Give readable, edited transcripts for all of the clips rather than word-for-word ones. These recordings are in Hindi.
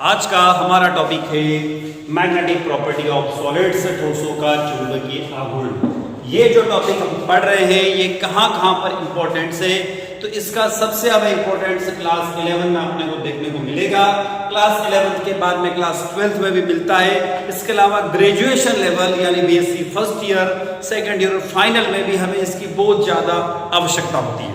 आज का हमारा टॉपिक है मैग्नेटिक प्रॉपर्टी ऑफ सॉलिड्स, ठोसों का चुंबकीय आघूर्ण। ये जो टॉपिक हम पढ़ रहे हैं ये कहाँ पर इंपॉर्टेंट है, तो इसका सबसे ज्यादा इंपॉर्टेंस क्लास 11 में अपने को देखने को मिलेगा। क्लास 11 के बाद में क्लास 12 में भी मिलता है। इसके अलावा ग्रेजुएशन लेवल यानी BSc first year, second year और फाइनल में भी हमें इसकी बहुत ज्यादा आवश्यकता होती है।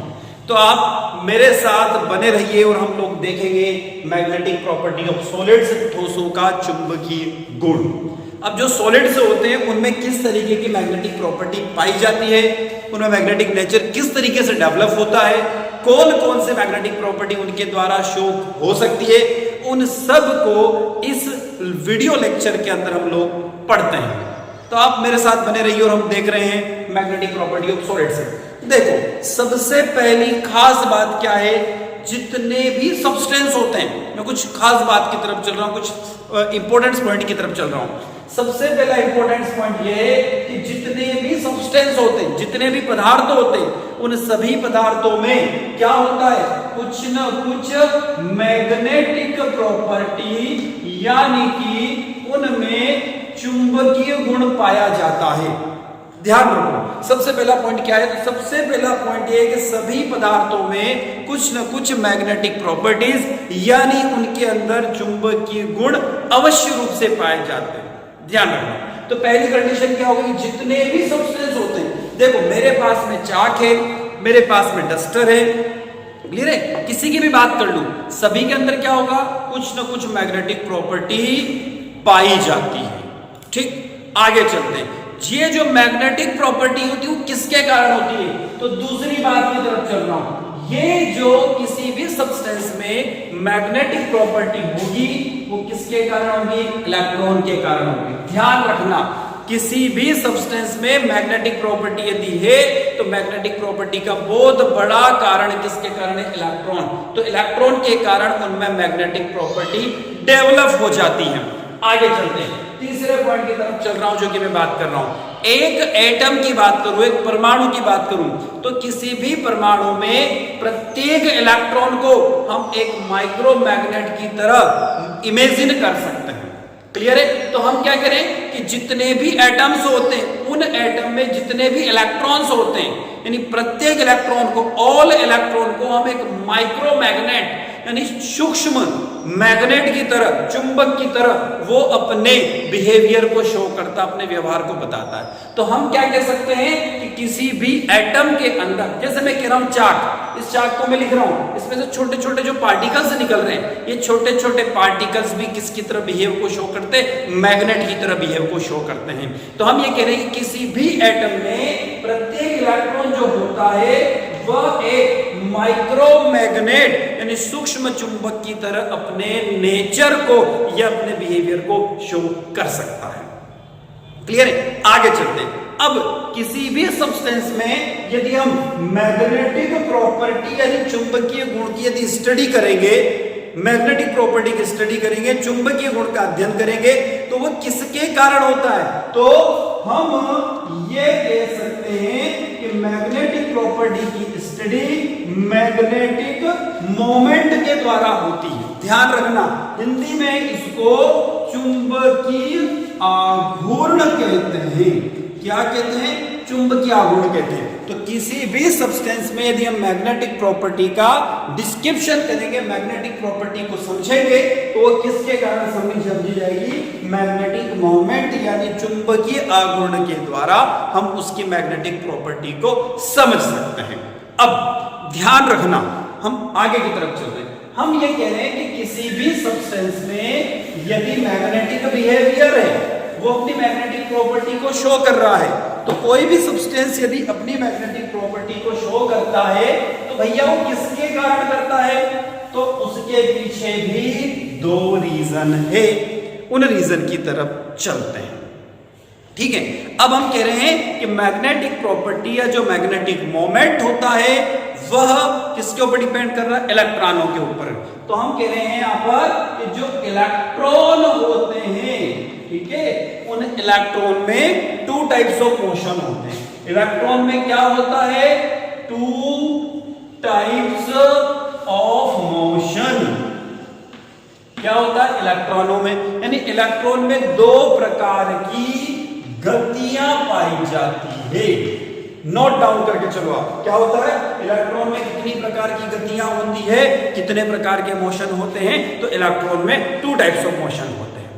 तो आप मेरे साथ बने रहिए और हम लोग देखेंगे मैग्नेटिक प्रॉपर्टी ऑफ सॉलिड्स, ठोसों का चुंबकीय गुण। अब जो सॉलिड्स होते हैं उनमें किस तरीके की मैग्नेटिक प्रॉपर्टी पाई जाती है, उनमें मैग्नेटिक नेचर किस तरीके से डेवलप होता है, कौन कौन से मैग्नेटिक प्रॉपर्टी उनके द्वारा शो हो सकती है, उन सब को इस वीडियो लेक्चर के अंदर हम लोग पढ़ते हैं। तो आप मेरे साथ बने रहिए और हम देख रहे हैं मैग्नेटिक प्रॉपर्टी ऑफ सॉलिड्स। देखो, सबसे पहली खास बात क्या है, जितने भी सब्सटेंस होते हैं, मैं कुछ खास बात की तरफ चल रहा हूं, कुछ इंपॉर्टेंट पॉइंट की तरफ चल रहा हूं। सबसे पहला इंपॉर्टेंट पॉइंट ये है कि जितने भी सब्सटेंस होते हैं, जितने भी पदार्थ होते हैं, उन सभी पदार्थों में क्या होता है, कुछ न कुछ मैग्नेटिक प्रॉपर्टी यानी कि उनमें चुंबकीय गुण पाया जाता है। ध्यान रखो, सबसे पहला पॉइंट क्या है, तो सबसे पहला पॉइंट ये है कि सभी पदार्थों में कुछ न कुछ मैग्नेटिक प्रॉपर्टीज यानी उनके अंदर चुंबकीय गुण अवश्य रूप से पाए जाते हैं। ध्यान रखना। तो पहली कंडीशन क्या होगी, जितने भी सब्सटेंस होते हैं, देखो मेरे पास में चाक है, मेरे पास में डस्टर है, क्लियर है, किसी की भी बात कर लूं, सभी के अंदर क्या होगा, कुछ न कुछ मैग्नेटिक प्रॉपर्टी पाई जाती है। ठीक, आगे चलते हैं। ये जो मैग्नेटिक प्रॉपर्टी होती है वो किसके कारण होती है, तो दूसरी बात की तरफ चल रहा हूं। ये जो किसी भी सब्सटेंस में मैग्नेटिक प्रॉपर्टी होगी वो किसके कारण होगी, इलेक्ट्रॉन के कारण होगी। ध्यान रखना, किसी भी सब्सटेंस में मैग्नेटिक प्रॉपर्टी यदि है तो मैग्नेटिक प्रॉपर्टी का बहुत बड़ा कारण किसके कारण है, इलेक्ट्रॉन। तो इलेक्ट्रॉन के कारण उनमें मैग्नेटिक प्रॉपर्टी डेवलप हो जाती है। आगे चलते हैं, तीसरे पॉइंट की तरफ चल रहा हूं जो कि मैं बात कर रहा हूं। एक एटम की बात करूं, एक परमाणु की बात करूं, तो किसी भी परमाणु में प्रत्येक इलेक्ट्रॉन को हम एक माइक्रोमैग्नेट की तरह इमेजिन कर सकते हैं। क्लियर है। तो हम क्या करें कि जितने भी एटम्स होते हैं उन एटम में जितने भी इलेक्ट्रॉन्स होते हैं यानी प्रत्येक इलेक्ट्रॉन को, ऑल इलेक्ट्रॉन को हम एक माइक्रोमैग्नेट यानी सूक्ष्म मैग्नेट की तरह, चुंबक की तरह वो अपने बिहेवियर को शो करता, अपने व्यवहार को बताता है। तो हम क्या कह सकते हैं कि किसी भी एटम के अंदर, जैसे मैं कह रहा हूं चाक, इस चाक को मैं लिख रहा हूं, इसमें से छोटे छोटे जो पार्टिकल्स निकल रहे हैं, ये छोटे छोटे पार्टिकल्स भी किसकी तरह बिहेव को शो करते हैं, मैग्नेट की तरह बिहेव को शो करते हैं। तो हम ये कह रहे हैं कि किसी भी एटम में प्रत्येक इलेक्ट्रॉन जो होता है वह एक माइक्रोमैग्नेट यानी सूक्ष्म चुंबक की तरह अपने नेचर को या अपने बिहेवियर को शो कर सकता है। क्लियर है। आगे चलते हैं। अब किसी भी सब्सटेंस में यदि हम मैग्नेटिक प्रॉपर्टी यानी चुंबकीय गुण की यदि स्टडी करेंगे, मैग्नेटिक प्रॉपर्टी की स्टडी करेंगे, चुंबकीय गुण का अध्ययन करेंगे, तो वो किसके कारण होता है, तो हम ये कह सकते हैं कि मैग्नेटिक प्रॉपर्टी की स्टडी मैग्नेटिक मोमेंट के द्वारा होती है। ध्यान रखना, हिंदी में इसको चुंबकीय आघूर्ण कहते हैं। क्या कहते हैं, चुंबकीय आघूर्ण कहते हैं। तो किसी भी सब्सटेंस में यदि हम मैग्नेटिक प्रॉपर्टी का डिस्क्रिप्शन करेंगे, मैग्नेटिक प्रॉपर्टी को समझेंगे, तो वो किसके कारण समझी जाएगी, मैग्नेटिक मोमेंट यानी चुंबकीय आघूर्ण के द्वारा हम उसकी मैग्नेटिक प्रॉपर्टी को समझ सकते हैं। अब ध्यान रखना, हम आगे की तरफ चलते हैं। हम ये कह रहे हैं कि किसी भी सब्सटेंस में यदि मैग्नेटिक बिहेवियर है, वो अपनी मैग्नेटिक प्रॉपर्टी को शो कर रहा है, तो कोई भी सब्सटेंस यदि अपनी मैग्नेटिक प्रॉपर्टी को शो करता है तो भैया वो किसके कारण करता है, तो उसके पीछे भी दो रीजन है। उन रीजन की तरफ चलते हैं। ठीक है। अब हम कह रहे हैं कि मैग्नेटिक प्रॉपर्टी या जो मैग्नेटिक मोमेंट होता है वह किसके ऊपर डिपेंड कर रहा है, इलेक्ट्रॉनों के ऊपर। तो हम कह रहे हैं यहां पर कि जो इलेक्ट्रॉन होते हैं, ठीक है, उन इलेक्ट्रॉन में टू टाइप्स ऑफ मोशन होते हैं। इलेक्ट्रॉन में क्या होता है, टू टाइप्स ऑफ मोशन। क्या होता है इलेक्ट्रॉनों में, यानी इलेक्ट्रॉन में दो प्रकार की गतियां पाई जाती है। नोट डाउन करके चलो आप, क्या होता है इलेक्ट्रॉन में कितनी प्रकार की गतियां होती है, कितने प्रकार के मोशन होते हैं। तो इलेक्ट्रॉन में 2 टाइप्स ऑफ मोशन होते हैं।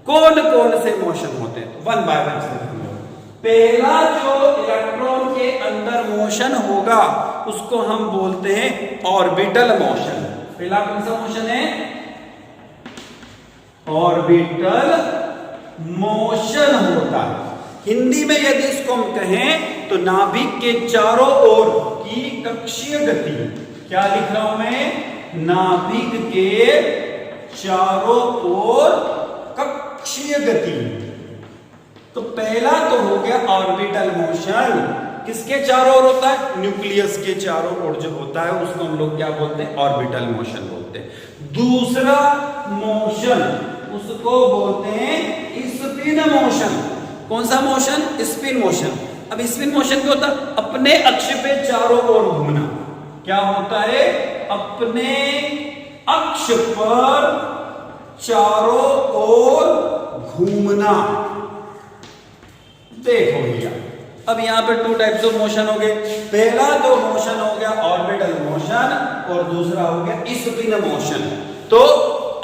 कौन कौन से मोशन होते हैं, वन बाय वन से। पहला जो इलेक्ट्रॉन के अंदर मोशन होगा उसको हम बोलते हैं ऑर्बिटल मोशन। पहला कौन सा मोशन है, ऑर्बिटल मोशन होता है। हिंदी में यदि इसको हम कहें तो नाभिक के चारों ओर की कक्षीय गति, क्या लिख रहा हूं मैं, नाभिक के चारों ओर कक्षीय गति। तो पहला तो हो गया ऑर्बिटल मोशन, किसके चारों ओर होता है, न्यूक्लियस के चारों ओर जो होता है उसको हम लोग क्या बोलते हैं, ऑर्बिटल मोशन बोलते हैं। दूसरा मोशन उसको बोलते हैं स्पिन मोशन। कौन सा मोशन, स्पिन मोशन। अब स्पिन मोशन क्या होता है, अपने अक्ष पे चारों ओर घूमना। क्या होता है, अपने अक्ष पर चारों ओर घूमना। देखो भैया, अब यहां पे 2 टाइप्स ऑफ मोशन हो गए। पहला तो मोशन हो गया ऑर्बिटल मोशन और दूसरा हो गया स्पिन मोशन। तो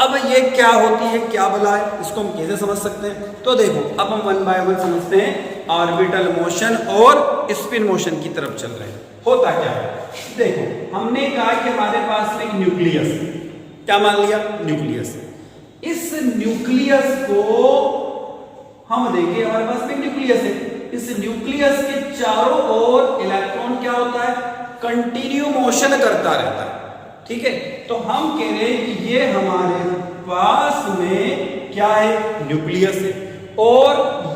अब ये क्या होती है, क्या भला है, इसको हम कैसे समझ सकते हैं। तो देखो अब हम वन बाय वन समझते हैं ऑर्बिटल मोशन और स्पिन मोशन की तरफ चल रहे हैं। होता क्या है, देखो हमने कहा कि हमारे पास में एक न्यूक्लियस, क्या मान लिया, न्यूक्लियस। इस न्यूक्लियस को हम देखें, हमारे पास में न्यूक्लियस है। इस न्यूक्लियस के चारों ओर इलेक्ट्रॉन क्या होता है, कंटिन्यू मोशन करता रहता है। ठीक है, तो हम कह रहे हैं कि ये हमारे पास में क्या है, न्यूक्लियस है और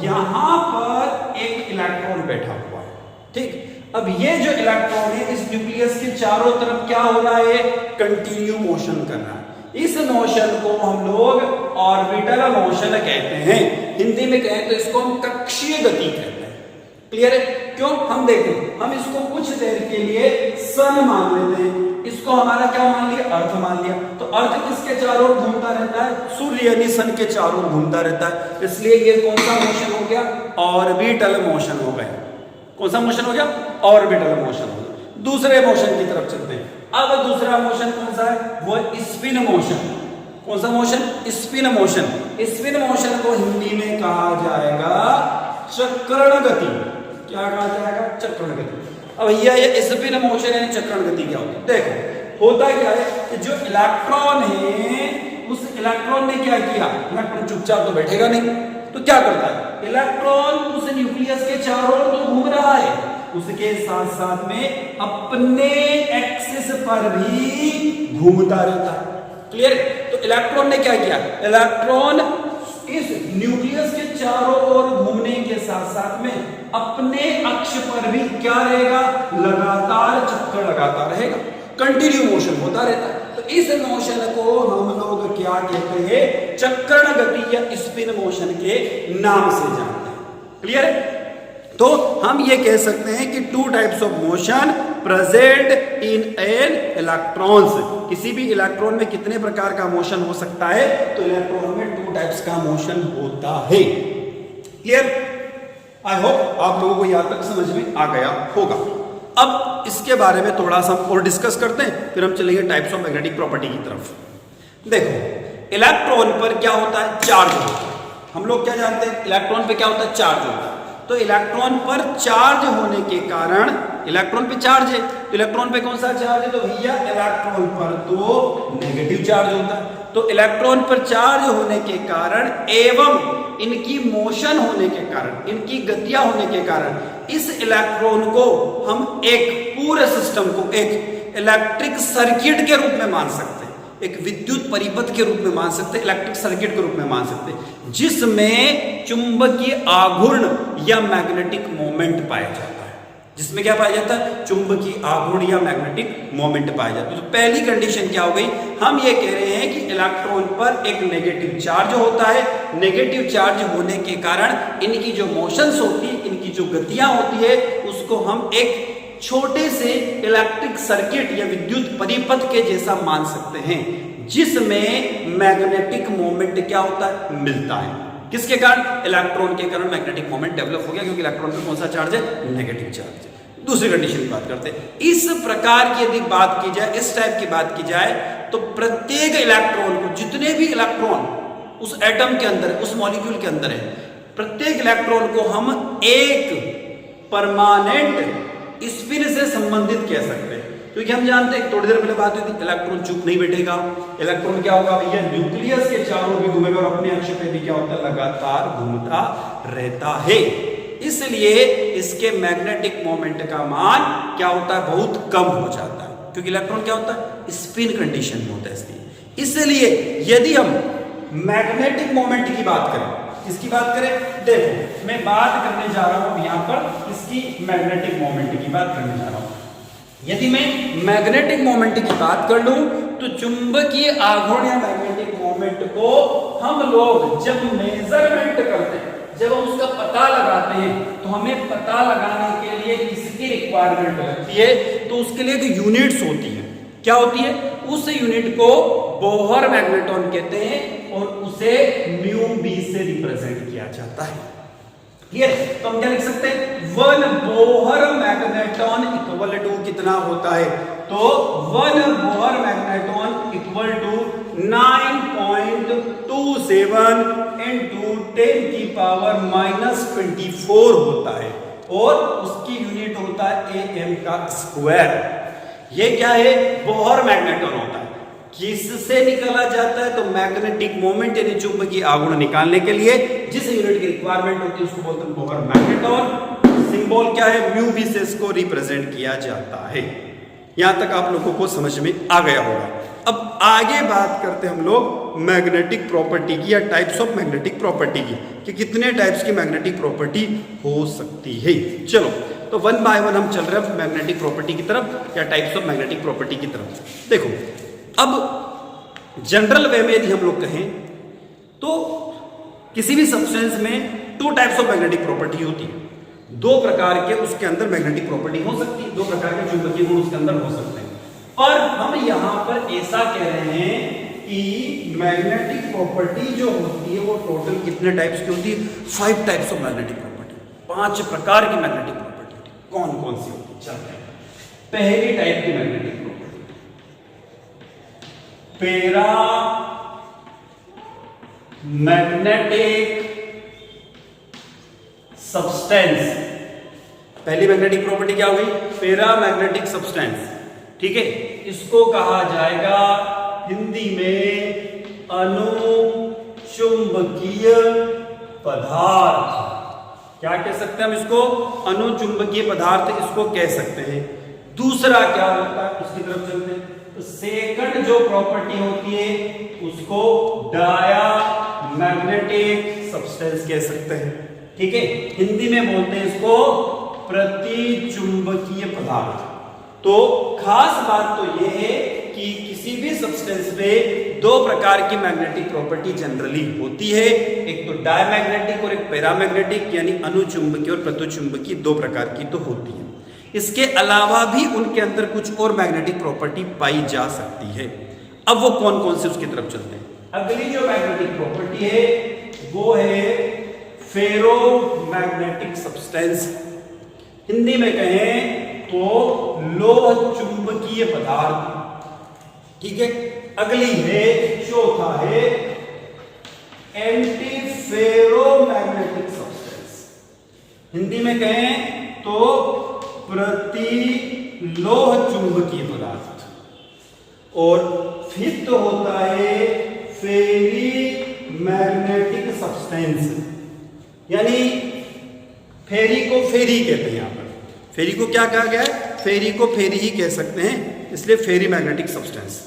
यहां पर एक इलेक्ट्रॉन बैठा हुआ है। ठीक, अब ये जो इलेक्ट्रॉन है इस न्यूक्लियस के चारों तरफ क्या हो रहा है, कंटिन्यू मोशन कर रहा है। इस मोशन को हम लोग ऑर्बिटल मोशन कहते हैं। हिंदी में कहें तो इसको हम कक्षीय गति कहते हैं। क्लियर है, क्यों, हम देखें, हम इसको कुछ देर के लिए सन मान लेते हैं, इसको हमारा क्या मान लिया, अर्थ मान लिया। तो अर्थ किसके चारों ओर घूमता रहता है, सूर्य यानी सन के चारों ओर घूमता रहता है। इसलिए ये कौन सा मोशन हो गया, ऑर्बिटल मोशन हो गया। कौन सा मोशन हो गया, ऑर्बिटल मोशन हो गया। दूसरे मोशन की तरफ चलते हैं। अब दूसरा मोशन कौन सा है, वो स्पिन मोशन। कौन सा motion, spin motion. Spin motion को हिंदी में कहा जाएगा चक्रण गति। क्या कहा जाएगा, चक्रण गति। अब भैया ये स्पिन मोशन यानी चक्रण गति क्या होती है, देखो होता क्या है कि जो इलेक्ट्रॉन है उस इलेक्ट्रॉन ने क्या किया, इलेक्ट्रॉन चुपचाप तो बैठेगा नहीं, तो क्या करता है, इलेक्ट्रॉन उस न्यूक्लियस के चारों ओर तो घूम रहा है, उसके साथ साथ में अपने एक्सिस पर भी घूमता रहता है। क्लियर, तो इलेक्ट्रॉन ने क्या किया, इलेक्ट्रॉन इस न्यूक्लियस के चारों ओर घूमने के साथ साथ में अपने अक्ष पर भी क्या रहेगा, लगातार चक्कर लगाता रहेगा, कंटिन्यू मोशन होता रहता है। तो इस मोशन को हम लोग क्या कहते हैं, चक्रण गति या स्पिन मोशन के नाम से जानते हैं। क्लियर है, तो हम ये कह सकते हैं कि 2 types of motion present in an electrons. किसी भी इलेक्ट्रॉन में कितने प्रकार का मोशन हो सकता है, तो इलेक्ट्रॉन में 2 टाइप्स का मोशन होता है। क्लियर, आई होप आप लोगों को यहां तक समझ में आ गया होगा। अब इसके बारे में थोड़ा सा और डिस्कस करते हैं, फिर हम चलेंगे टाइप्स ऑफ मैग्नेटिक प्रॉपर्टी की तरफ। देखो इलेक्ट्रॉन पर क्या होता है, चार्ज होता है। हम लोग क्या जानते हैं, इलेक्ट्रॉन पे क्या होता है, चार्ज होता है। तो इलेक्ट्रॉन पर चार्ज होने के कारण, इलेक्ट्रॉन पे चार्ज है तो इलेक्ट्रॉन पे कौन सा चार्ज है, तो भैया इलेक्ट्रॉन पर तो नेगेटिव चार्ज होता है। तो इलेक्ट्रॉन पर चार्ज होने के कारण एवं इनकी मोशन होने के कारण, इनकी गतियां होने के कारण इस इलेक्ट्रॉन को हम एक पूरे सिस्टम को एक इलेक्ट्रिक सर्किट के रूप में मान सकते हैं, एक विद्युत परिपथ के रूप में मान सकते हैं, इलेक्ट्रिक सर्किट के रूप में मान सकते हैं, जिसमें चुंबकीय आघूर्ण या मैग्नेटिक मोमेंट पाया जाता है। जिसमें क्या पाया जाता है, चुंबकीय आघूर्ण या मैग्नेटिक मोमेंट पाया जाता है। तो पहली कंडीशन क्या हो गई, हम ये कह रहे हैं कि इलेक्ट्रॉन पर एक नेगेटिव चार्ज होता है। नेगेटिव चार्ज होने के कारण इनकी जो मोशंस होती है, इनकी जो गतियां होती है, उसको हम एक छोटे से इलेक्ट्रिक सर्किट या विद्युत परिपथ के जैसा मान सकते हैं, जिसमें मैग्नेटिक मोमेंट क्या होता है, मिलता है। किसके कारण? इलेक्ट्रॉन के कारण मैग्नेटिक मोमेंट डेवलप हो गया, क्योंकि इलेक्ट्रॉन पे कौन सा चार्ज है, नेगेटिव चार्ज है। दूसरी कंडीशन की बात करते हैं। इस प्रकार की यदि बात की जाए, इस टाइप की बात की जाए, तो प्रत्येक इलेक्ट्रॉन को, जितने भी इलेक्ट्रॉन उस एटम के अंदर, उस मॉलिक्यूल के अंदर है, प्रत्येक इलेक्ट्रॉन को हम एक परमानेंट स्पिन से संबंधित कह सकते हैं। क्योंकि हम जानते हैं, थोड़ी देर पहले बात हुई थी, इलेक्ट्रॉन चुप नहीं बैठेगा। इलेक्ट्रॉन क्या होगा भैया, न्यूक्लियस के चारों भी घूमेगा और अपने अक्ष पे भी क्या होता है, लगातार घूमता रहता है। इसलिए इसके मैग्नेटिक मोमेंट का मान क्या होता है, बहुत कम हो जाता है, क्योंकि इलेक्ट्रॉन क्या होता है, स्पिन कंडीशन में होता है। इसलिए यदि हम मैग्नेटिक मोमेंट की बात करें, किसकी बात करें, देखो मैं बात करने जा रहा हूं यहां पर इसकी मैग्नेटिक मोमेंट की बात करने जा रहा हूं। यदि मैं मैग्नेटिक मोमेंट की बात कर लूं तो चुंबकीय आघूर्ण या मैग्नेटिक मोमेंट को हम लोग जब मेजरमेंट करते हैं, जब हम उसका पता लगाते हैं, तो हमें पता लगाने के लिए किसकी रिक्वायरमेंट लगती है, तो उसके लिए एक यूनिट्स होती है। क्या होती है? उस यूनिट को बोहर मैग्नेटॉन कहते हैं और उसे म्यू बी से रिप्रेजेंट किया जाता है। क्लियर? तो हम क्या लिख सकते हैं, 1 बोहर मैग्नेटॉन इक्वल टू कितना होता है, तो 1 Bohr magneton equal to 9.27 into 10 की पावर -24 होता है, और उसकी यूनिट होता है AM का स्क्वायर। ये क्या है, बोहर मैग्नेटॉन होता है। किससे निकाला जाता है, तो मैग्नेटिक मोमेंट यानी चुंबकीय आघूर्ण निकालने के लिए जिस यूनिट की रिक्वायरमेंट होती है उसको बोलते हैं बोहर मैग्नेटॉन। सिंबल क्या है, म्यू बी से इसको रिप्रेजेंट किया जाता है। यहां तक आप लोगों को समझ में आ गया होगा। अब आगे बात करते हैं हम लोग मैग्नेटिक प्रॉपर्टी की, या टाइप्स ऑफ मैग्नेटिक प्रॉपर्टी की, कि कितने टाइप्स की मैग्नेटिक प्रॉपर्टी हो सकती है। चलो, तो 1 बाय 1 हम चल रहे हैं मैग्नेटिक प्रॉपर्टी की तरफ, या टाइप्स ऑफ मैग्नेटिक प्रॉपर्टी की तरफ। देखो, अब जनरल वे में यदि हम लोग कहें तो किसी भी सब्सटेंस में 2 टाइप्स ऑफ मैग्नेटिक प्रॉपर्टी होती है। 2 प्रकार के उसके अंदर मैग्नेटिक प्रॉपर्टी हो सकती है, 2 प्रकार के चुंबकीय गुण उसके अंदर हो सकते हैं। और हम यहां पर ऐसा कह रहे हैं कि मैग्नेटिक प्रॉपर्टी जो होती है वो टोटल कितने टाइप्स की होती है, 5 टाइप्स ऑफ मैग्नेटिक प्रॉपर्टी, 5 प्रकार की मैग्नेटिक प्रॉपर्टी। कौन कौन सी होती है, चलते हैं। पहली टाइप की magnetic property para magnetic substance. पहली मैग्नेटिक प्रॉपर्टी क्या होगी, पैरा मैग्नेटिक सब्सटेंस। ठीक है, इसको कहा जाएगा हिंदी में अनुचुंबकीय पदार्थ। क्या कह सकते हैं हम इसको, अनुचुंबकीय पदार्थ इसको कह सकते हैं। दूसरा क्या होता है, उसकी तरफ चलते हैं। तो सेकंड जो प्रॉपर्टी होती है उसको डाया मैग्नेटिक सब्सटेंस कह सकते हैं। ठीक है, हिंदी में बोलते हैं इसको प्रतिचुंबकीय पदार्थ। तो खास बात तो यह है कि किसी भी सब्सटेंस में 2 प्रकार की मैग्नेटिक प्रॉपर्टी जनरली होती है, एक तो डायमैग्नेटिक और एक पैरामैग्नेटिक, यानी अनुचुंबकीय और प्रतिचुंबकीय 2 प्रकार की तो होती है। इसके अलावा भी उनके अंदर कुछ और मैग्नेटिक प्रॉपर्टी पाई जा सकती है। अब वो कौन कौन से, उसकी तरफ चलते हैं। अगली जो मैग्नेटिक प्रॉपर्टी है वो है फेरोमैग्नेटिक सब्सटेंस। हिंदी में कहें तो लोह चुंबकीय पदार्थ। ठीक है, अगली है, चौथा है एंटी फेरोमैग्नेटिक सब्सटेंस। हिंदी में कहें तो प्रति लोह चुंबकीय पदार्थ। और फिफ्थ होता है फेरी मैग्नेटिक सब्सटेंस, यानी फेरी को फेरी कहते हैं। यहां पर फेरी को क्या कहा गया है, फेरी को फेरी ही कह सकते हैं, इसलिए फेरी मैग्नेटिक सब्सटेंस।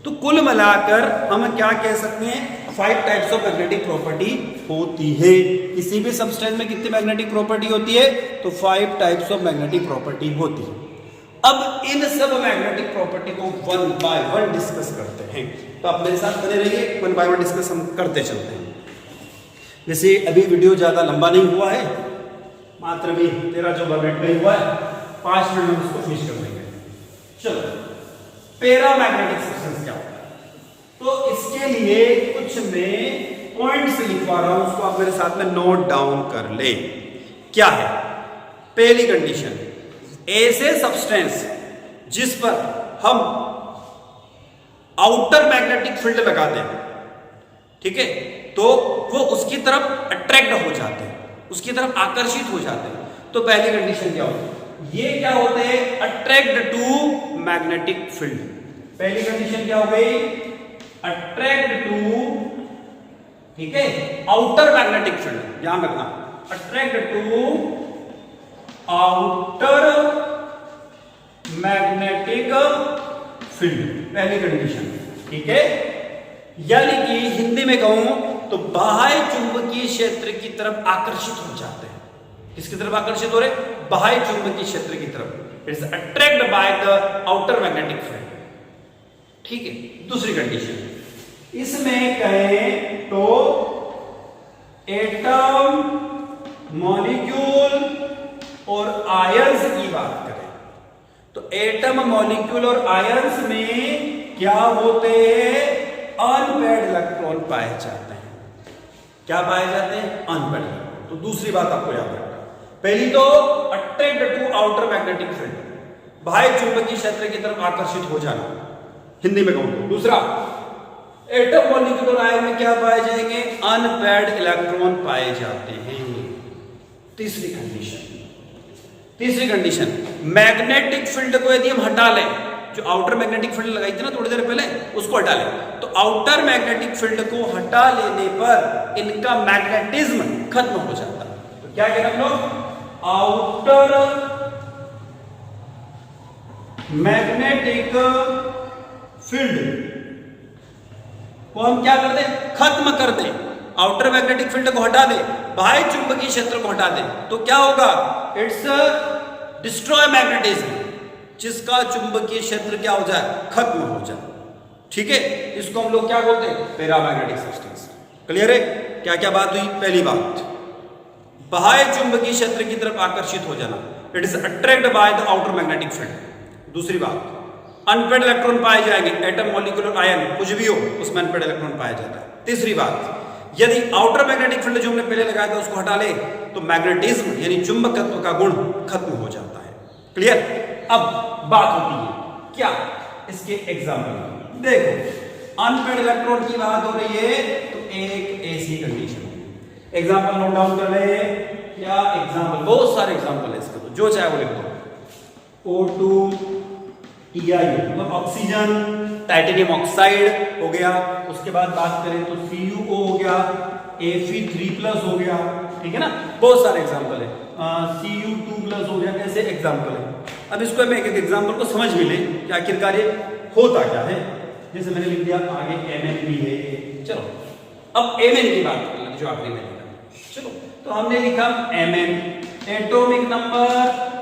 तो कुल मिलाकर हम क्या कह सकते हैं, 5 टाइप्स ऑफ मैग्नेटिक प्रॉपर्टी होती है। किसी भी सब्सटेंस में कितनी मैग्नेटिक प्रॉपर्टी होती है, तो 5 टाइप्स ऑफ मैग्नेटिक प्रॉपर्टी होती है। अब इन सब मैग्नेटिक प्रॉपर्टी को 1 बाय 1 डिस्कस करते हैं। तो आप मेरे साथ बने रहिए, 1 बाय 1 डिस्कस हम करते चलते हैं। वैसे अभी वीडियो ज्यादा लंबा नहीं हुआ है, मात्र भी 13-14 मिनट में हुआ है, 5 मिनट में उसको फिनिश कर देंगे। चलो, पैरामैग्नेटिक सब्सटेंस क्या होता है? तो इसके लिए कुछ मैं पॉइंट्स लिखवा रहा हूं, उसको आप मेरे साथ में नोट डाउन कर ले। क्या है? पहली कंडीशन, ऐसे सब्सटेंस जिस पर हम आउटर मैग्नेटिक फील्ड लगाते हैं, ठीक है, तो वो उसकी तरफ अट्रैक्ट हो जाते हैं, उसकी तरफ आकर्षित हो जाते हैं। तो पहली कंडीशन क्या होती है? ये क्या होते हैं? Attract to magnetic field. पहली कंडीशन क्या हो गई? अट्रैक्ट टू, ठीक है, आउटर मैग्नेटिक फील्ड, ध्यान रखना, attract to outer magnetic field, पहली कंडीशन, ठीक है। यानी कि हिंदी में कहूं तो बाह्य चुंबकीय क्षेत्र की तरफ आकर्षित हो जाते हैं। किसकी तरफ आकर्षित हो रहे? बाह्य चुंबकीय क्षेत्र की तरफ। It's attract by the outer magnetic field, ठीक है। दूसरी कंडीशन, इसमें कहें तो एटम, मॉलिक्यूल और आयंस की बात करें तो एटम, मॉलिक्यूल और आयंस में क्या होते हैं? अनपेयर्ड इलेक्ट्रॉन पाए जाते हैं। क्या पाए जाते हैं? Unpaired electron. तो दूसरी बात आपको याद रखना, पहली तो attract to outer magnetic field, बाह्य चुंबकीय क्षेत्र की तरफ आकर्षित हो जाना, हिंदी में कहूं। दूसरा, एटम, मॉलिक्यूल और आयन में क्या पाए जाएंगे? अनपेयर्ड इलेक्ट्रॉन पाए जाते हैं। तीसरी कंडीशन, मैग्नेटिक फील्ड को यदि हम हटा लें, जो आउटर मैग्नेटिक फील्ड लगाई थी ना थोड़ी देर पहले, उसको हटा लें, तो आउटर मैग्नेटिक फील्ड को हटा लेने पर इनका मैग्नेटिज्म खत्म हो जाता है। तो क्या कहना हम लोग? आउटर मैग्नेटिक फील्ड को हम क्या कर दें? खत्म कर दें। आउटर मैग्नेटिक फील्ड को हटा दें, बाह्य चुंबकीय क्षेत्र को हटा दें, तो क्या होगा? इट्स डिस्ट्रॉय मैग्नेटिज्म, जिसका चुंबकीय क्षेत्र क्या हो जाए? खत्म हो जाए, ठीक है। इसको हम लोग क्या बोलते हैं? Paramagnetic substance. क्लियर है? क्या क्या बात हुई? पहली बात, बाह्य चुंबकीय क्षेत्र की तरफ आकर्षित हो जाना, it is attract by the outer magnetic field. दूसरी बात, अनपेयर्ड इलेक्ट्रॉन पाए जाएंगे, एटम, मॉलिक्यूल और आयन कुछ भी हो उसमें अनपेयर्ड इलेक्ट्रॉन पाया जाता है। तीसरी बात, यदि आउटर मैग्नेटिक फील्ड जो हमने पहले लगाया था उसको हटा ले तो मैग्नेटिज्म यानी चुंबकत्व का गुण खत्म हो जाता है। क्लियर? अब बात होती है क्या? इसके एग्जाम्पल देखो, अनपेयर्ड इलेक्ट्रॉन की बात हो रही है तो एक ऐसी कंडीशन, एग्जाम्पल नोट डाउन कर ले। क्या एग्जाम्पल? बहुत सारे एग्जाम्पल है इसके, तो जो चाहे वो लिख दो। O2 TiO मतलब ऑक्सीजन, टाइटेनियम ऑक्साइड हो गया। उसके बाद बात करें तो CuO हो गया, Fe3+ हो गया, ठीक है ना। बहुत सारे एग्जाम्पल है। Cu2+ हो गया, कैसे एग्जाम्पल है। अब इसको हम एक एक एग्जाम्पल को समझ भी लें कि आखिरकार ये होता क्या है। जैसे मैंने लिख दिया आगे Mn भी है। चलो अब Mn की बात कर लें जो आखिरी में लिखा। चलो तो हमने लिखा Mn, एटॉमिक नंबर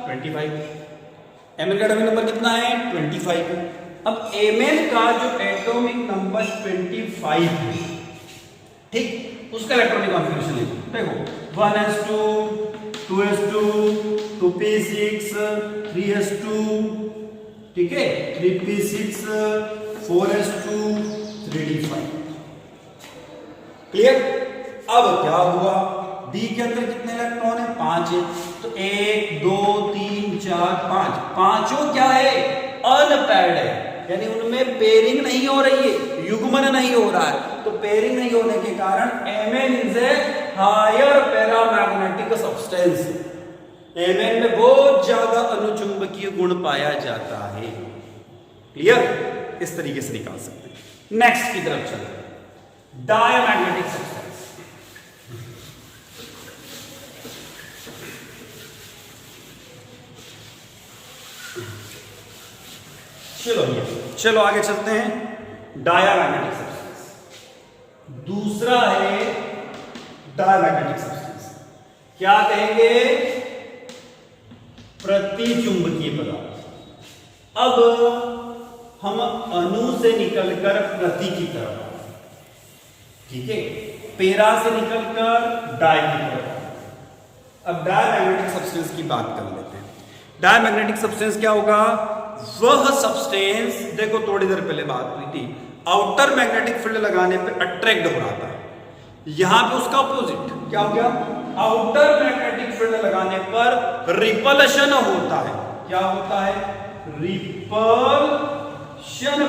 25। Mn का एटॉमिक नंबर कितना है? 25। अब Mn का जो एटॉमिक नंबर 25 है, ठीक, उसका इलेक्ट्रॉनिक कॉन्फ़िगरेशन लिखो। देखो 1s2 2s2 2p6 3s2, ठीक है, 3p6 4s2 3d5। क्लियर? अब क्या हुआ? D के अंदर कितने इलेक्ट्रॉन है? 5 है। तो 1 2 3 4 5, पांचों क्या है? अनपेयर्ड है, यानी उनमें पेयरिंग नहीं हो रही है, युग्मन नहीं हो रहा है। तो पेयरिंग नहीं होने के कारण Mn is a higher paramagnetic substance. Mn में बहुत ज्यादा अनुचुंबकीय गुण पाया जाता है। क्लियर? इस तरीके से निकाल सकते हैं। नेक्स्ट की तरफ चलते हैं, डायमैग्नेटिक सब्सटेंस। चलो आगे चलते हैं। डायमैग्नेटिक सब्सटेंस दूसरा है। डायमैग्नेटिक सब्सटेंस क्या कहेंगे? प्रतिचुंबकीय पदार्थ। अब हम अणु से निकलकर प्रति की तरफ, ठीक है, पैरा से निकलकर डाई की तरफ। अब डायमैग्नेटिक सब्सटेंस की बात कर लेते हैं। डायमैग्नेटिक सब्सटेंस क्या होगा? वह सब्सटेंस, देखो थोड़ी देर पहले बात हुई थी, आउटर मैग्नेटिक फील्ड लगाने पे अट्रैक्ट हो रहा था, यहां पे उसका अपोजिट क्या हो गया, आउटर मैग्नेटिक फील्ड लगाने पर रिपल्शन होता है। क्या होता है, रिपल्शन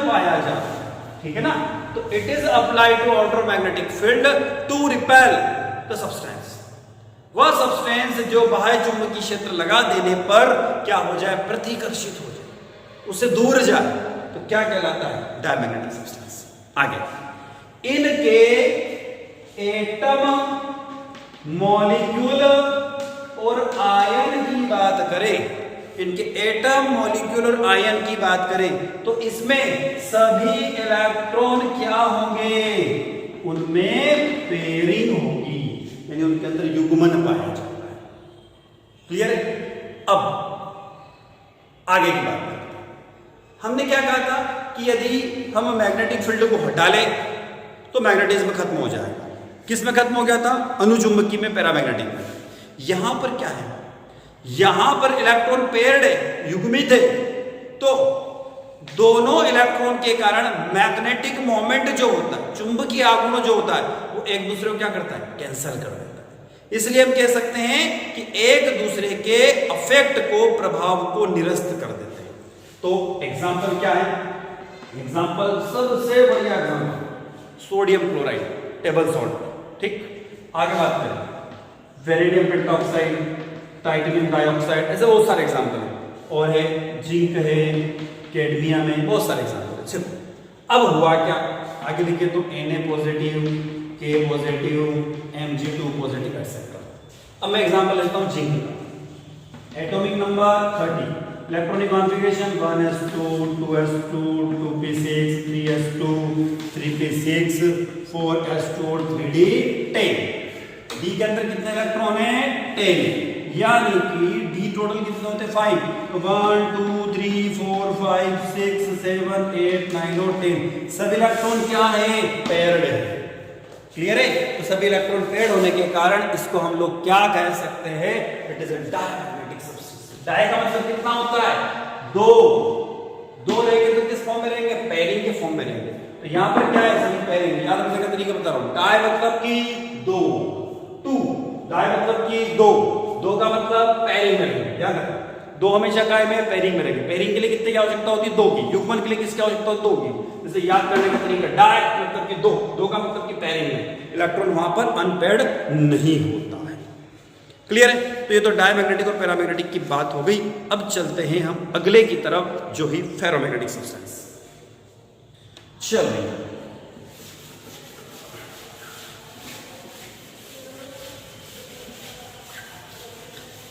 पाया जाता है, ठीक है ना। तो it is applied to outer magnetic field to repel the substance, वह सब्सटेंस जो बाह्य चुंबकीय क्षेत्र लगा देने पर क्या हो जाए, प्रतिकर्षित हो जाए, उससे दूर जाए, तो क्या कहलाता है, डायमैग्नेटिक सब्सटेंस। आगे इनके एटम, मॉलिक्यूल और आयन की बात करें, इनके एटम, मॉलिक्यूल और आयन की बात करें तो इसमें सभी इलेक्ट्रॉन क्या होंगे, उनमें पेयरिंग होगी, यानी उनके अंदर युग्मन पाया जाता है। क्लियर है। अब आगे की बात करते हैं। हमने क्या कहा था कि यदि हम मैग्नेटिक फील्ड को हटा लें तो मैग्नेटिज्म खत्म हो जाएगा। किस में खत्म हो गया था, अनुचुंबकीय में, पैरामैग्नेटिक में। यहां पर क्या है, यहां पर इलेक्ट्रॉन पेयर्ड है, युग्मित है, तो दोनों इलेक्ट्रॉन के कारण मैग्नेटिक मोमेंट जो होता है, चुंबकीय आघूर्ण जो होता है, वो एक दूसरे को क्या करता है, कैंसिल कर देता है। इसलिए हम कह सकते हैं कि एक दूसरे के अफेक्ट को, प्रभाव को निरस्त कर देते हैं। तो एग्जाम्पल क्या है, एग्जाम्पल सबसे बढ़िया example sodium chloride, table salt, ठीक। आगे बात करें वेरिडियम पेंटॉक्साइड, टाइटेनियम डाइऑक्साइड, ऐसे बहुत सारे एग्जाम्पल हैं, और है जिंक है, कैडमियम में, बहुत सारे एग्जाम्पल है। चलो अब हुआ क्या, आगे लिखे तो Na positive, K positive, Mg2 positive, etcetera. अब मैं एग्जाम्पल लेता हूं जिंक का। Atomic number 30, electronic configuration 1s2, 2s2, 2p6, 3s2, 3p6, 4s2 और 3d10। डी के अंदर कितने इलेक्ट्रॉन है, 10, यानी कि डी टोटल कितने होते हैं, 5। 1 2 3 4 5 6 7 8 9 और 10, सभी इलेक्ट्रॉन क्या है, पेयर्ड है। क्लियर है। तो सभी इलेक्ट्रॉन पेयर्ड होने के कारण इसको हम लोग क्या कह सकते हैं, it is a diamagnetic substance. Dia का मतलब कितना होता है, दो रहेंगे तो किस फॉर्म में रहेंगे, पेयरिंग के फॉर्म में रहेंगे। तो यहां पर क्या है, सभी पेयरिंग। याद रखने का तरीका बता रहा हूं, डाई मतलब कि दो, टू, डाई मतलब कि दो का मतलब पेयरिंग में रहेंगे। याद रखना, दो हमेशा काय में, पेयरिंग में रहेंगे। पेयरिंग के लिए कितने की आवश्यकता होती है, दो की। युग्मन के लिए किसकी आवश्यकता होती है, दो की। जैसे याद करने का तरीका, डाई मतलब कि दो का मतलब कि पेयरिंग में, इलेक्ट्रॉन वहां पर अनपेयर्ड नहीं होता है। क्लियर है। तो ये तो डायमैग्नेटिक और पैरामैग्नेटिक की बात हो गई। अब चलते हैं हम अगले की तरफ, जो ही फेरोमैग्नेटिक सब्सटेंस। चलिए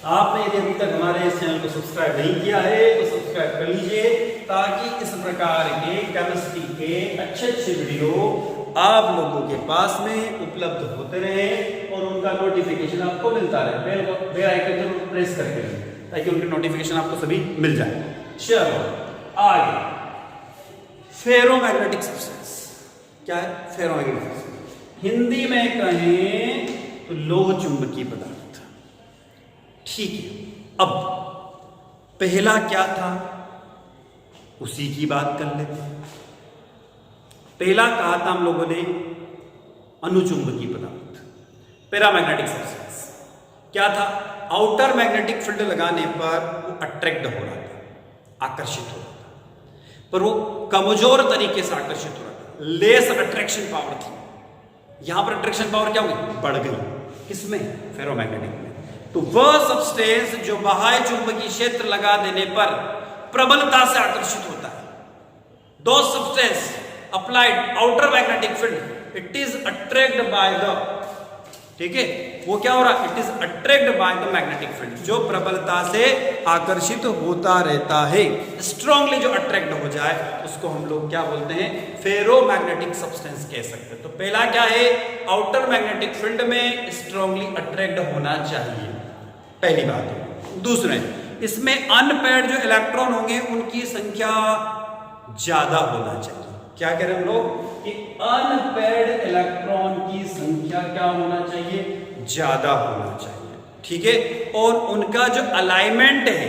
आपने यदि अभी तक हमारे इस चैनल को सब्सक्राइब नहीं किया है तो सब्सक्राइब कर लीजिए, ताकि इस प्रकार के केमिस्ट्री के अच्छे वीडियो आप लोगों के पास में उपलब्ध होते रहे और उनका नोटिफिकेशन आपको मिलता रहे। बेल आइकन जरूर प्रेस करके ताकि उनके नोटिफिकेशन आपको सभी मिल जाए। चलो आगे, फेरोमैग्नेटिक सब्सटेंस क्या है, फेरोमैग्नेटिक हिंदी में कहें तो लोह चुंबकीय पदार्थ। ठीक है। अब पहला क्या था, उसी की बात कर लेते हैं। पहला कहा था हम लोगों ने अनुचुंबकीय पदार्थ, पैरामैग्नेटिक सब्सटेंस। क्या था, आउटर मैग्नेटिक फील्ड लगाने पर वो अट्रैक्ट हो रहा था, आकर्षित हो रहा था, पर वो कमजोर तरीके से आकर्षित हो रहा था, लेस अट्रैक्शन पावर थी। यहां पर अट्रैक्शन पावर क्या हो गई, बढ़ गई। किसमें, फेरोमैग्नेटिक में। तो वह सब्सटेंस जो बाह्य चुंबकीय क्षेत्र लगा देने पर प्रबलता से आकर्षित होता है, दो substance applied outer magnetic field, it is attract by the, ठीक है, वो क्या हो रहा, it is attract by the magnetic field, जो प्रबलता से आकर्षित होता रहता है, स्ट्रांगली जो अट्रैक्ट हो जाए उसको हम लोग क्या बोलते हैं, फेरोमैग्नेटिक सब्सटेंस कह सकते हैं। तो पहला क्या है, आउटर मैग्नेटिक फील्ड में स्ट्रांगली अट्रैक्ट होना चाहिए, पहली बात है। दूसरे, इसमें अनपेयर्ड जो इलेक्ट्रॉन होंगे उनकी संख्या ज्यादा होना चाहिए। क्या कह रहे हैं हम लोग कि अनपेयर्ड इलेक्ट्रॉन की संख्या क्या होना चाहिए, ज्यादा होना चाहिए। ठीक है। और उनका जो अलाइनमेंट है,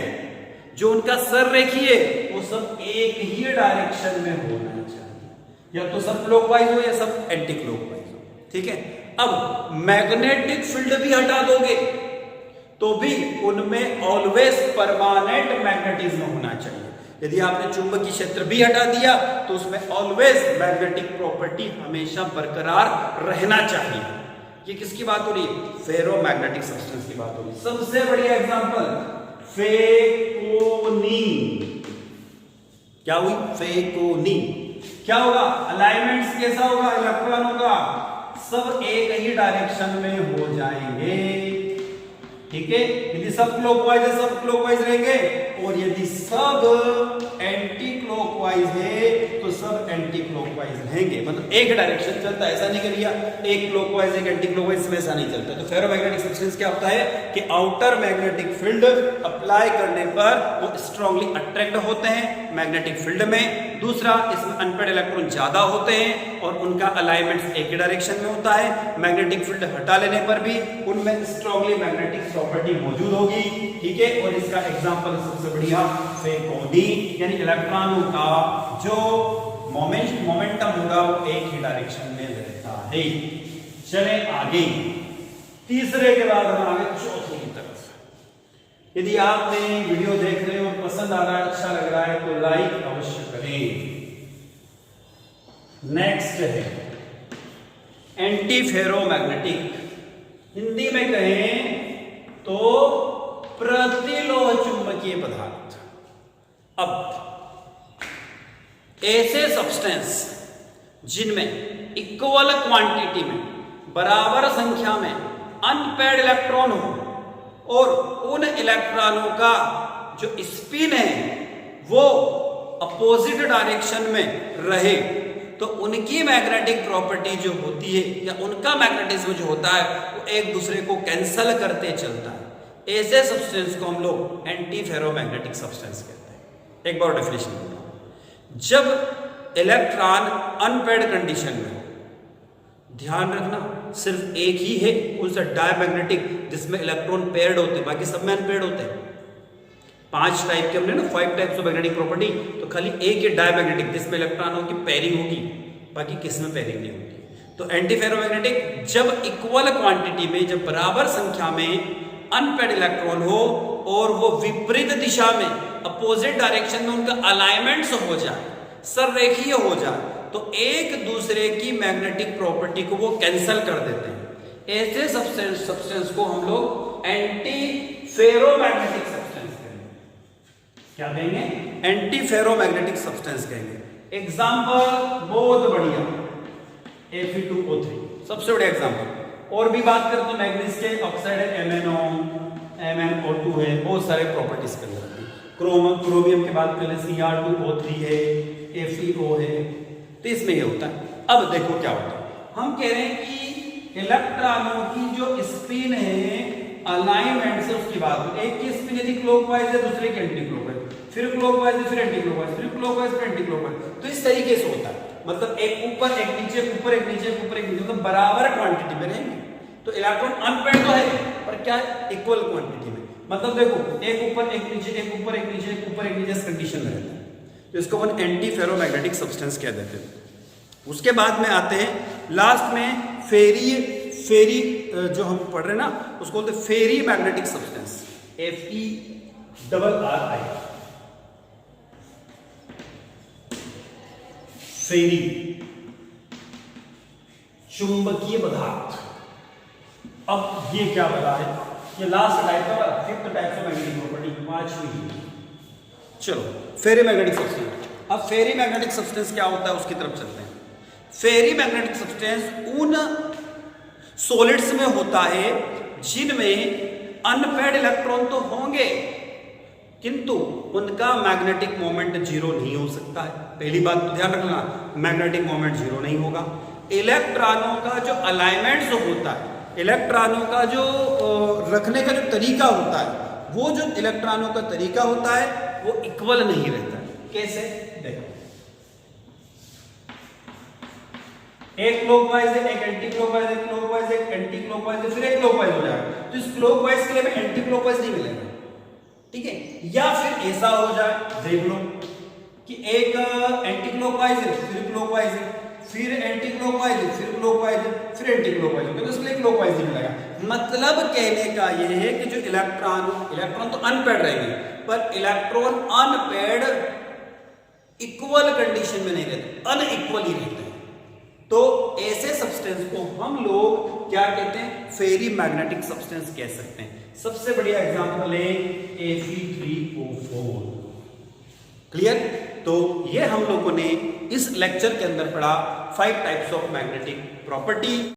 जो उनका सर रेखीय, वो सब एक ही डायरेक्शन में होना चाहिए। या तो सब क्लॉकवाइज हो या सब एंटी क्लॉकवाइज हो, ठीक है। अब मैग्नेटिक फील्ड भी हटा दोगे तो भी उनमें ऑलवेज परमानेंट मैग्नेटिज्म होना चाहिए। यदि आपने चुंबकीय क्षेत्र भी हटा दिया तो उसमें ऑलवेज मैग्नेटिक प्रॉपर्टी हमेशा बरकरार रहना चाहिए। ये किसकी बात हो रही है? फेरोमैग्नेटिक सब्सटेंस की बात हो रही है। सबसे बढ़िया एग्जांपल फेकोनी। क्या हुई? फेकोनी। क्या होगा? अलाइनमेंट्स कैसा होगा इलेक्ट्रॉनों का? सब एक ही डायरेक्शन में हो जाएंगे, ठीक है। यदि सब क्लॉकवाइज है सब क्लॉकवाइज रहेंगे, और यदि सब एंटी क्लॉकवाइज है तो सब एंटी क्लॉकवाइज रहेंगे। मतलब एक डायरेक्शन चलता है, ऐसा नहीं करिए एक क्लॉकवाइज एक एंटी क्लॉकवाइज में, ऐसा नहीं चलता। तो फेरोमैग्नेटिक सब्सटेंस क्या होता है कि आउटर मैग्नेटिक फील्ड अप्लाई करने पर वो स्ट्रांगली अट्रैक्ट होते हैं मैग्नेटिक फील्ड में। दूसरा, इसमें अनपेड इलेक्ट्रॉन ज्यादा होते हैं और उनका अलाइनमेंट एक ही डायरेक्शन में होता है। मैग्नेटिक फील्ड हटा लेने पर भी उनमें स्ट्रांगली मैग्नेटिक प्रॉपर्टी मौजूद होगी, ठीक है। और इसका एग्जांपल सबसे बढ़िया फेकोनी, यानी इलेक्ट्रॉनों का जो मोमेंटम होगा वो एक ही डायरेक्शन में रहता है। चले आगे, तीसरे के बाद हम आगे चौथे की तरफ। यदि आपने वीडियो देख रहे हो और पसंद आ रहा है, अच्छा लग रहा है तो लाइक अवश्य करें। नेक्स्ट है एंटी फेरोमैग्नेटिक, हिंदी में कहें तो प्रतिलोह चुंबकीय पदार्थ। अब ऐसे सब्सटेंस जिनमें इक्वल क्वांटिटी में, बराबर संख्या में अनपेड इलेक्ट्रॉन हो और उन इलेक्ट्रॉनों का जो स्पिन है वो अपोजिट डायरेक्शन में रहे, तो उनकी मैग्नेटिक प्रॉपर्टी जो होती है या उनका मैग्नेटिज्म जो होता है वो एक दूसरे को कैंसल करते चलता है। ऐसे सब्सटेंस को हम लोग एंटी फेरोमैग्नेटिक सब्सटेंस कहते हैं। एक बार डेफिनेशन बताओ। जब इलेक्ट्रॉन अनपेड कंडीशन में हो, ध्यान रखना सिर्फ एक ही है कौन सा डायमैग्नेटिक जिसमें इलेक्ट्रॉन पेयर्ड होते हैं, बाकी सब में अनपेयर्ड होते हैं। 5 टाइप के हमने ना 5 टाइप्स ऑफ मैग्नेटिक प्रॉपर्टी, तो खाली एक ही डायमैग्नेटिक जिसमें इलेक्ट्रॉनों की पेयरिंग होगी, बाकी किसमें पेयरिंग नहीं होती। तो एंटी फेरोमैग्नेटिक जब इक्वल क्वांटिटी में, जब बराबर संख्या में अनपेड इलेक्ट्रॉन हो और वो विपरीत दिशा में, अपोजिट डायरेक्शन में उनका अलाइनमेंट्स हो जाए, सररेखीय हो जाए, तो एक दूसरे की मैग्नेटिक प्रॉपर्टी को वो कैंसल कर देते हैं। ऐसे सब्सटेंस को हम लोग एंटी फेरोमैग्नेटिक सब्सटेंस कहेंगे। क्या कहेंगे? एंटी फेरोमैग्नेटिक सब्सटेंस कहेंगे। एग्जांपल बहुत बढ़िया, Fe2O3 सबसे बढ़िया एग्जांपल। और भी बात करें तो मैग्नीज के ऑक्साइड है MnO, MnO2 है, बहुत सारे प्रॉपर्टीज के अंदर। क्रोमियम की बात करें Cr2O3 है, FeO है, तो इसमें ये होता है। अब देखो क्या होता है, हम कह रहे हैं कि इलेक्ट्रॉनों की जो स्पिन है अलाइनमेंट से उसकी बात, एक की स्पिन यदि क्लॉकवाइज है दूसरे की एंटी क्लॉकवाइज, फिर क्लॉकवाइज फिर एंटी क्लॉकवाइज, फिर क्लॉकवाइज फिर एंटी क्लॉकवाइज, तो इस तरीके से होता है। मतलब एक ऊपर एक नीचे, ऊपर एक नीचे, ऊपर एक नीचे, मतलब बराबर क्वांटिटी में रहेंगे। तो इलेक्ट्रॉन अनपेड तो है पर क्या है? इक्वल क्वांटिटी में। मतलब देखो एक ऊपर एक नीचे, एक ऊपर एक नीचे, एक ऊपर एक नीचे, इस कंडीशन में रहता है, तो इसको हम एंटी फेरोमैग्नेटिक सब्सटेंस कह देते हैं। उसके बाद में आते हैं लास्ट में फेरी जो हम पढ़ रहे हैं ना, उसको बोलते हैं फेरी मैग्नेटिक सब्सटेंस, FeRRI, फेरी चुंबकीय पदार्थ। अब ये क्या बता है? ये लास्ट टाइप का, 5th type of magnetic property, 5वीं। चलो फेरी मैग्नेटिक सब्सटेंस। अब फेरी मैग्नेटिक सब्सटेंस क्या होता है उसकी तरफ चलते हैं। फेरी मैग्नेटिक सब्सटेंस उन सॉलिड्स में होता है जिनमें अनपेड इलेक्ट्रॉन तो होंगे किंतु उनका मैग्नेटिक मोमेंट जीरो नहीं हो सकता है। पहली बात तो ध्यान रखना, मैग्नेटिक मोमेंट जीरो नहीं होगा। इलेक्ट्रॉनों का जो अलाइनमेंट होता है, इलेक्ट्रॉनों का जो रखने का जो तरीका होता है, वो जो इलेक्ट्रॉनों का तरीका होता है वो इक्वल नहीं रहता है। कैसे? देखो एक क्लॉकवाइज है, एक एंटी क्लॉकवाइज, एक क्लॉकवाइज, एक एंटी क्लॉकवाइज, फिर एक क्लॉकवाइज हो जाएगा, तो इस क्लॉकवाइज के लिए हमें एंटी क्लॉकवाइज नहीं मिलेगा, ठीक है। या फिर ऐसा हो जाए, देख लो कि एक एंटी क्लॉकवाइज है फिर क्लॉकवाइज है, फिर एंटी क्लॉकवाइज, फिर क्लॉकवाइज, फिर एंटी क्लॉकवाइज, तो इसलिए क्लॉकवाइज ही मिलेगा। मतलब कहने का ये है कि जो इलेक्ट्रॉन तो अनपेड रहेंगे, पर इलेक्ट्रॉन अनपेड इक्वल कंडीशन में नहीं रहते, अनइक्वल ही रहते हैं। तो ऐसे सब्सटेंस को हम लोग क्या कहते हैं, फेरी मैग्नेटिक सब्सटेंस कह सकते हैं। सबसे बढ़िया एग्जांपल है Fe3O4। क्लियर? तो ये हम लोगों ने इस लेक्चर के अंदर पढ़ा 5 टाइप्स ऑफ मैग्नेटिक प्रॉपर्टी।